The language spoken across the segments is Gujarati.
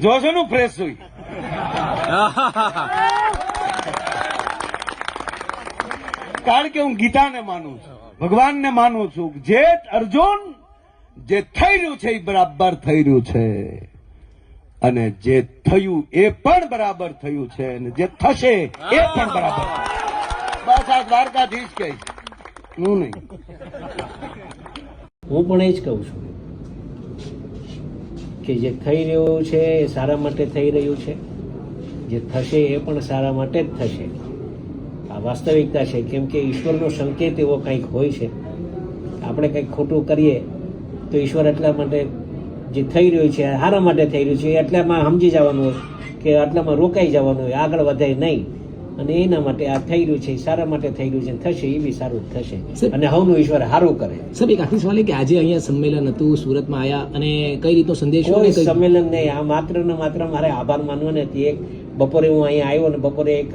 જોશો નું ફ્રેશ હોય. કારણ કે હું ગીતાને માનું છું, ભગવાનને માનું છું. જે અર્જુન જે થઈ રહ્યું છે એ બરાબર થઈ રહ્યું છે, અને જે થયું એ પણ બરાબર થયું છે, અને જે થશે એ પણ બરાબર. બસ આ દ્વારકાધીશ કહીશ, હું નહીં. હું પણ એ જ કહું છું કે જે થઈ રહ્યું છે એ સારા માટે થઈ રહ્યું છે, જે થશે એ પણ સારા માટે જ થશે. આ વાસ્તવિકતા છે. કેમ કે ઈશ્વરનો સંકેત એવો કંઈક હોય છે. આપણે કંઈક ખોટું કરીએ તો ઈશ્વર એટલા માટે જે થઈ રહ્યું છે સારા માટે થઈ રહ્યું છે એટલામાં સમજી જવાનું હોય કે આટલામાં રોકાઈ જવાનું હોય, આગળ વધે નહીં. અને એના માટે આ થઈ રહ્યું છે સારા માટે થઈ રહ્યું છે, થશે એ બી સારું જ થશે, અને હવનું ઈશ્વર સારું કરે. સર, એક આખી સવાલ કે આજે અહીંયા સંમેલન હતું, સુરતમાં આવ્યા, અને કઈ રીતનો સંદેશો? કોઈ સંમેલન નહીં, આ માત્ર ને માત્ર મારે આભાર માનવો નથી. એક બપોરે હું અહીંયા આવ્યો અને બપોરે એક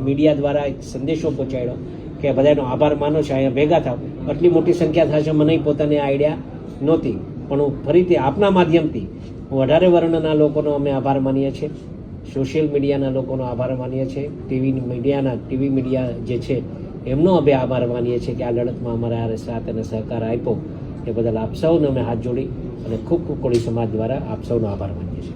મીડિયા દ્વારા એક સંદેશો પહોંચાડ્યો કે બધાનો આભાર માનો છે, અહીંયા ભેગા થાવ. આટલી મોટી સંખ્યા થશે મને પોતાને આઈડિયા નહોતી, પણ હું ફરીથી આપના માધ્યમથી હું 18 વર્ણના લોકોનો અમે આભાર માનીએ છીએ, સોશિયલ મીડિયાના લોકોનો આભાર માનીએ છીએ, ટીવી મીડિયા જે છે એમનો અમે આભાર માનીએ છીએ કે આ લડતમાં અમારા સાથ અને સહકાર આપ્યો. એ બદલ આપ સૌને અમે હાથ જોડી અને ખૂબ ખૂબ કોળી સમાજ દ્વારા આપ સૌનો આભાર માનીએ છીએ.